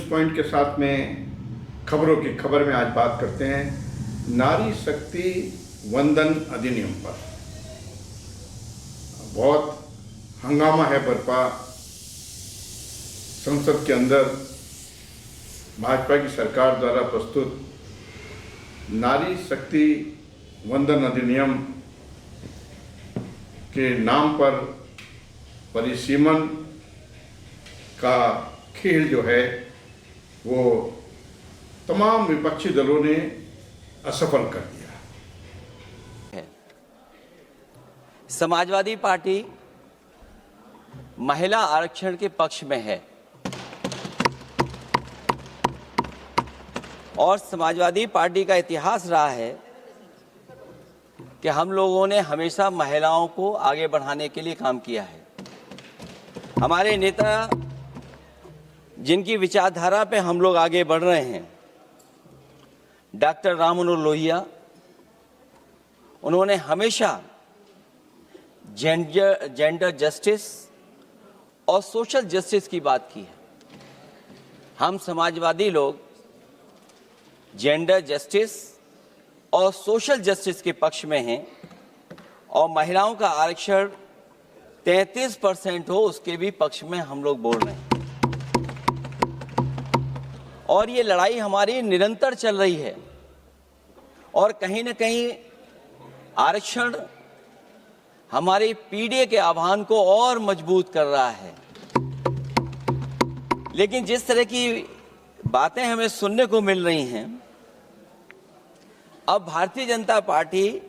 Point के साथ में खबर में आज बात करते हैं नारी शक्ति वंदन अधिनियम पर। बहुत हंगामा है बरपा संसद के अंदर। भाजपा की सरकार द्वारा प्रस्तुत नारी शक्ति वंदन अधिनियम के नाम पर परिसीमन का खेल जो है वो तमाम विपक्षी दलों ने असफल कर दिया। समाजवादी पार्टी महिला आरक्षण के पक्ष में है और समाजवादी पार्टी का इतिहास रहा है कि हम लोगों ने हमेशा महिलाओं को आगे बढ़ाने के लिए काम किया है। हमारे नेता जिनकी विचारधारा पे हम लोग आगे बढ़ रहे हैं, डॉक्टर राम मनोहर लोहिया, उन्होंने हमेशा जेंडर जस्टिस और सोशल जस्टिस की बात की है। हम समाजवादी लोग जेंडर जस्टिस और सोशल जस्टिस के पक्ष में हैं और महिलाओं का आरक्षण 33% हो उसके भी पक्ष में हम लोग बोल रहे हैं। और ये लड़ाई हमारी निरंतर चल रही है और कहीं न कहीं आरक्षण हमारी पीढ़ी के आह्वान को और मजबूत कर रहा है। लेकिन जिस तरह की बातें हमें सुनने को मिल रही हैं, अब भारतीय जनता पार्टी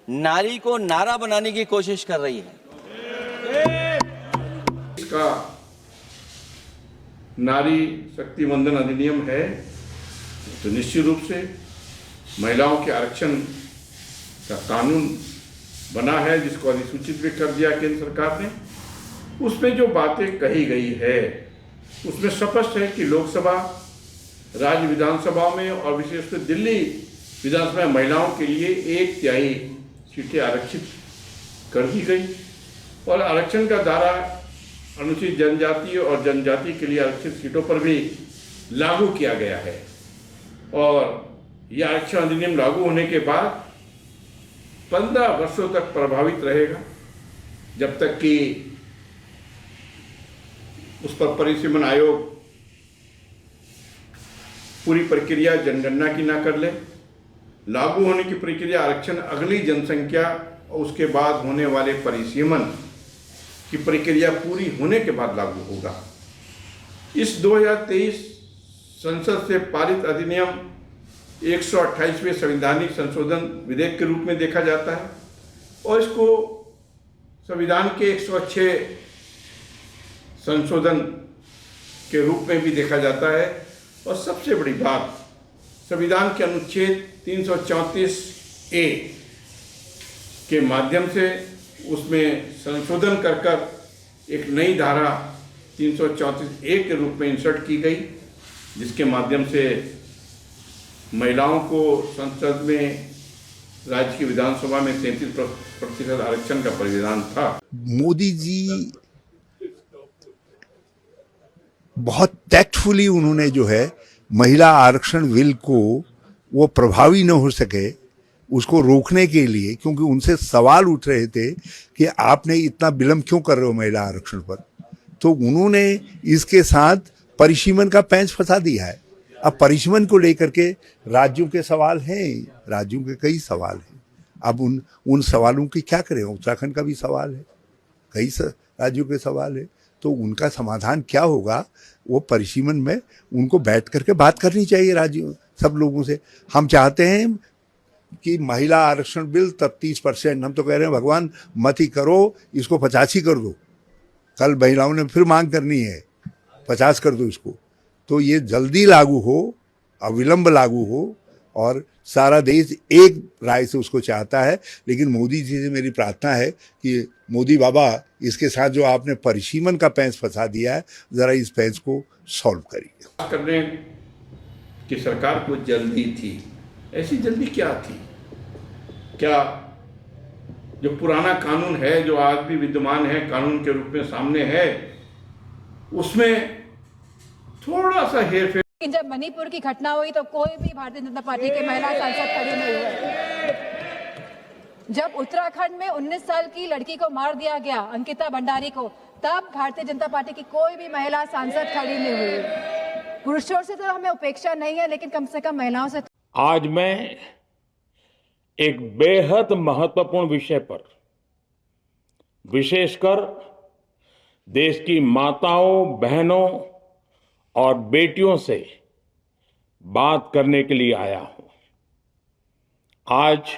नारी को नारा बनाने की कोशिश कर रही है। इसका नारी शक्ति वंदन अधिनियम है तो निश्चित रूप से महिलाओं के आरक्षण का कानून बना है, जिसको अधिसूचित भी कर दिया केंद्र सरकार ने। उसमें जो बातें कही गई है उसमें स्पष्ट है कि लोकसभा, राज्य विधानसभा में और विशेष रूप से दिल्ली विधानसभा में महिलाओं के लिए 1/3 सीटें आरक्षित कर दी गई और आरक्षण का दायरा अनुसूचित जनजाति और जनजाति के लिए आरक्षित सीटों पर भी लागू किया गया है। और यह आरक्षण अधिनियम लागू होने के बाद 15 वर्षों तक प्रभावित रहेगा, जब तक कि उस पर परिसीमन आयोग पूरी प्रक्रिया जनगणना की ना कर ले। लागू होने की प्रक्रिया आरक्षण अगली जनसंख्या और उसके बाद होने वाले परिसीमन की प्रक्रिया पूरी होने के बाद लागू होगा। इस 2023 संसद से पारित अधिनियम 128वें संवैधानिक संशोधन विधेयक के रूप में देखा जाता है और इसको संविधान के 106 संशोधन के रूप में भी देखा जाता है। और सबसे बड़ी बात, संविधान के अनुच्छेद 334A के माध्यम से उसमें संशोधन कर एक नई धारा 334A के रूप में इंसर्ट की गई, जिसके माध्यम से महिलाओं को संसद में, राज्य की विधानसभा में 33% आरक्षण का प्रावधान था। मोदी जी बहुत टैक्टफुली उन्होंने जो है महिला आरक्षण बिल को वो प्रभावी न हो सके उसको रोकने के लिए, क्योंकि उनसे सवाल उठ रहे थे कि आपने इतना विलंब क्यों कर रहे हो महिला आरक्षण पर, तो उन्होंने इसके साथ परिसीमन का पेंच फंसा दिया है। अब परिसीमन को लेकर के राज्यों के सवाल हैं, राज्यों के कई सवाल हैं। अब उन सवालों की क्या करें? उत्तराखंड का भी सवाल है, कई राज्यों के सवाल है, तो उनका समाधान क्या होगा वो परिसीमन में उनको बैठ करके बात करनी चाहिए राज्यों सब लोगों से। हम चाहते हैं कि महिला आरक्षण बिल तब 30%, हम तो कह रहे हैं भगवान मत ही करो, इसको 85 कर दो। कल महिलाओं ने फिर मांग करनी है 50 कर दो इसको, तो ये जल्दी लागू हो, अविलंब लागू हो और सारा देश एक राय से उसको चाहता है। लेकिन मोदी जी से मेरी प्रार्थना है कि मोदी बाबा, इसके साथ जो आपने परिसीमन का पेंच फंसा दिया है, जरा इस पेंच को सॉल्व करिए। करने की सरकार को जल्दी थी, ऐसी जल्दी क्या थी? क्या जो पुराना कानून है, जो आज भी विद्यमान है, कानून के रूप में सामने है, उसमें थोड़ा सा हेरफेर। लेकिन जब मणिपुर की घटना हुई तो कोई भी भारतीय जनता पार्टी के महिला सांसद खड़ी नहीं हुए। जब उत्तराखंड में 19 साल की लड़की को मार दिया गया, अंकिता भंडारी को, तब भारतीय जनता पार्टी की कोई भी महिला सांसद खड़ी नहीं हुई। पुरुषों से तो हमें उपेक्षा नहीं है, लेकिन कम से कम महिलाओं से। आज मैं एक बेहद महत्वपूर्ण विषय पर, विशेषकर देश की माताओं, बहनों और बेटियों से बात करने के लिए आया हूं। आज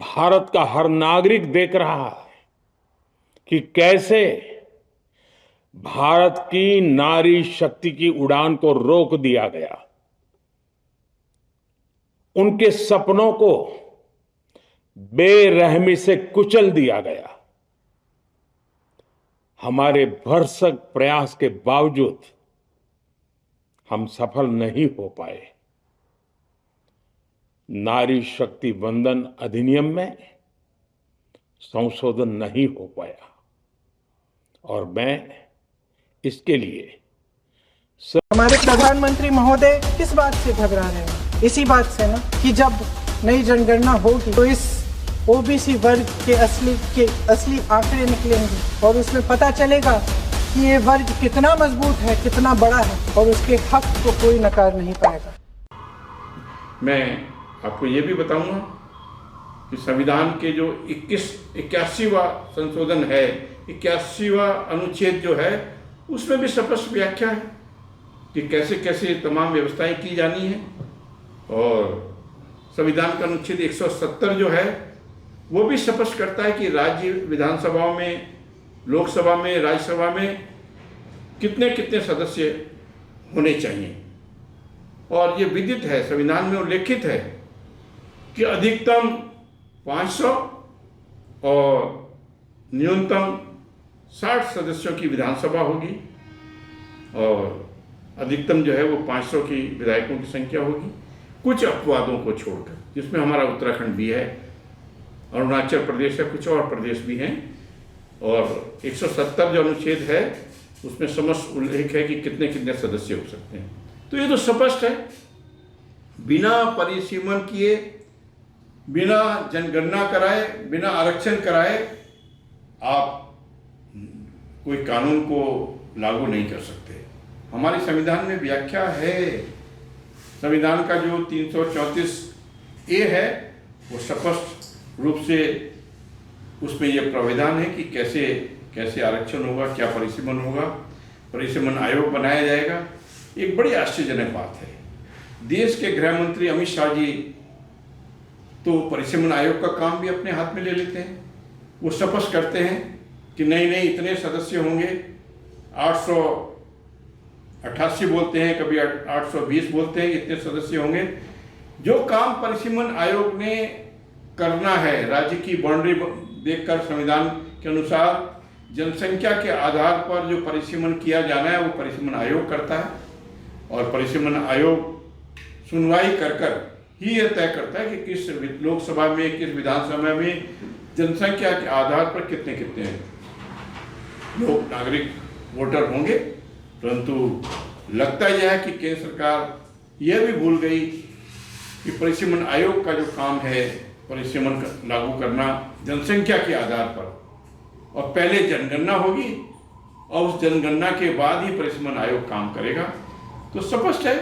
भारत का हर नागरिक देख रहा है कि कैसे भारत की नारी शक्ति की उड़ान को रोक दिया गया, उनके सपनों को बेरहमी से कुचल दिया गया। हमारे भरसक प्रयास के बावजूद हम सफल नहीं हो पाए। नारी शक्ति वंदन अधिनियम में संशोधन नहीं हो पाया और मैं इसके लिए हमारे प्रधानमंत्री महोदय किस बात से घबरा रहे हैं? इसी बात से ना कि जब नई जनगणना होगी तो इस ओबीसी वर्ग के असली आंकड़े निकलेंगे और उसमें पता चलेगा कि ये वर्ग कितना मजबूत है, कितना बड़ा है और उसके हक को कोई नकार नहीं पाएगा। मैं आपको ये भी बताऊंगा कि संविधान के जो 81वां संशोधन है, 81वां अनुच्छेद जो है, उसमें भी स्पष्ट व्याख्या है कि कैसे कैसे तमाम व्यवस्थाएं की जानी है। और संविधान का अनुच्छेद 170 जो है वो भी स्पष्ट करता है कि राज्य विधानसभाओं में, लोकसभा में, राज्यसभा में कितने कितने सदस्य होने चाहिए। और ये विदित है, संविधान में उल्लेखित है कि अधिकतम 500 और न्यूनतम 60 सदस्यों की विधानसभा होगी और अधिकतम जो है वो 500 की विधायकों की संख्या होगी, कुछ अपवादों को छोड़कर, जिसमें हमारा उत्तराखंड भी है, अरुणाचल प्रदेश है, कुछ और प्रदेश भी हैं। और 170 जो अनुच्छेद है उसमें समस्त उल्लेख है कि कितने कितने सदस्य हो सकते हैं। तो ये तो स्पष्ट है, बिना परिसीमन किए, बिना जनगणना कराए, बिना आरक्षण कराए आप कोई कानून को लागू नहीं कर सकते। हमारे संविधान में व्याख्या है, संविधान का जो 334A है वो स्पष्ट रूप से उसमें यह प्रावधान है कि कैसे कैसे आरक्षण होगा, क्या परिसीमन होगा, परिसीमन आयोग बनाया जाएगा। एक बड़ी आश्चर्यजनक बात है, देश के गृह मंत्री अमित शाह जी तो परिसीमन आयोग का काम भी अपने हाथ में ले लेते हैं। वो स्पष्ट करते हैं कि नहीं नहीं इतने सदस्य होंगे, 888 बोलते हैं, कभी 820 बोलते हैं, इतने सदस्य होंगे। जो काम परिसीमन आयोग ने करना है, राज्य की बाउंड्री देखकर संविधान के अनुसार जनसंख्या के आधार पर जो परिसीमन किया जाना है वो परिसीमन आयोग करता है। और परिसीमन आयोग सुनवाई कर कर ही यह तय करता है कि किस लोकसभा में, किस विधानसभा में जनसंख्या के आधार पर कितने कितने लोग, नागरिक, वोटर होंगे। परंतु लगता यह है कि केंद्र सरकार यह भी भूल गई कि परिसीमन आयोग का जो काम है परिसीमन लागू करना जनसंख्या के आधार पर, और पहले जनगणना होगी और उस जनगणना के बाद ही परिसीमन आयोग काम करेगा। तो स्पष्ट है,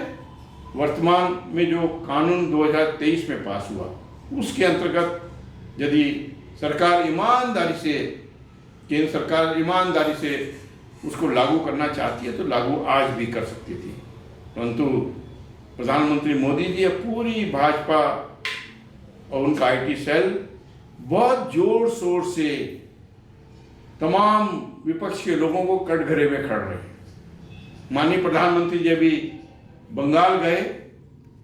वर्तमान में जो कानून 2023 में पास हुआ उसके अंतर्गत यदि सरकार ईमानदारी से, केंद्र सरकार ईमानदारी से उसको लागू करना चाहती है तो लागू आज भी कर सकती थी। परंतु प्रधानमंत्री मोदी जी, पूरी भाजपा और उनका आईटी सेल बहुत जोर शोर से तमाम विपक्ष के लोगों को कटघरे में खड़ रहे हैं। माननीय प्रधानमंत्री जी भी बंगाल गए,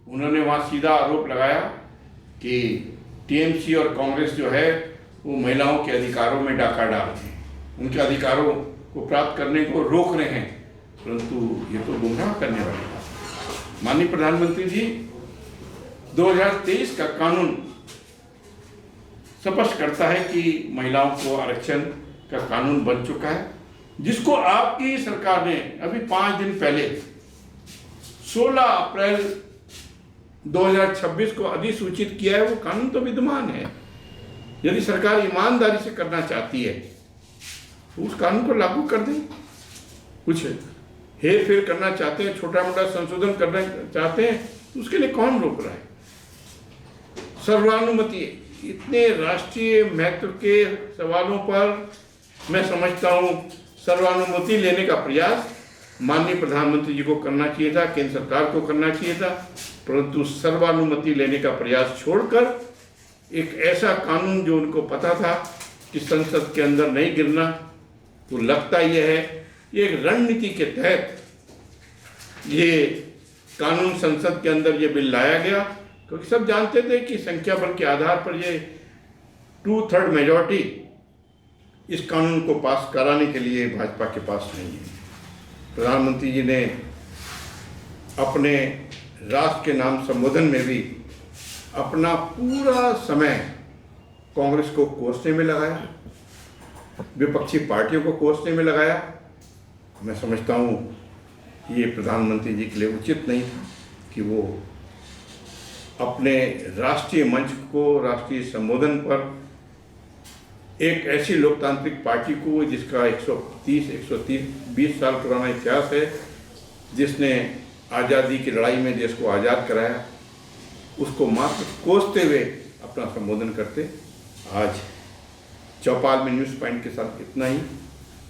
उन्होंने वहाँ सीधा आरोप लगाया कि टीएमसी और कांग्रेस जो है वो महिलाओं के अधिकारों में डाका डाल रहे हैं, उनके अधिकारों को प्राप्त करने को रोक रहे हैं। परंतु ये तो गुमराह करने वाली बात है। माननीय प्रधानमंत्री जी, 2023 का कानून स्पष्ट करता है कि महिलाओं को आरक्षण का कानून बन चुका है जिसको आपकी सरकार ने अभी 5 दिन पहले 16 अप्रैल 2026 को अधिसूचित किया है, वो कानून तो विद्यमान है। यदि सरकार ईमानदारी से करना चाहती है तो उस कानून को लागू कर दें। कुछ हेर फेर करना चाहते हैं, छोटा मोटा संशोधन करना चाहते हैं, तो उसके लिए कौन रोक रहा है? सर्वानुमति, इतने राष्ट्रीय महत्व के सवालों पर मैं समझता हूं सर्वानुमति लेने का प्रयास माननीय प्रधानमंत्री जी को करना चाहिए था, केंद्र सरकार को करना चाहिए था, परंतु सर्वानुमति लेने का प्रयास छोड़कर एक ऐसा कानून जो उनको पता था कि संसद के अंदर नहीं गिरना, तो लगता यह है ये एक रणनीति के तहत ये कानून संसद के अंदर ये बिल लाया गया, क्योंकि सब जानते थे कि संख्या बल के आधार पर ये 2/3 मेजॉरिटी इस कानून को पास कराने के लिए भाजपा के पास नहीं है। प्रधानमंत्री जी ने अपने राष्ट्र के नाम संबोधन में भी अपना पूरा समय कांग्रेस को कोसने में लगाया, विपक्षी पार्टियों को कोसने में लगाया। मैं समझता हूँ ये प्रधानमंत्री जी के लिए उचित नहीं था कि वो अपने राष्ट्रीय मंच को, राष्ट्रीय संबोधन पर एक ऐसी लोकतांत्रिक पार्टी को जिसका 120 साल पुराना इतिहास है, जिसने आज़ादी की लड़ाई में देश को आज़ाद कराया, उसको मात्र कोसते हुए अपना संबोधन करते। आज चौपाल में न्यूज़ पॉइंट के साथ इतना ही।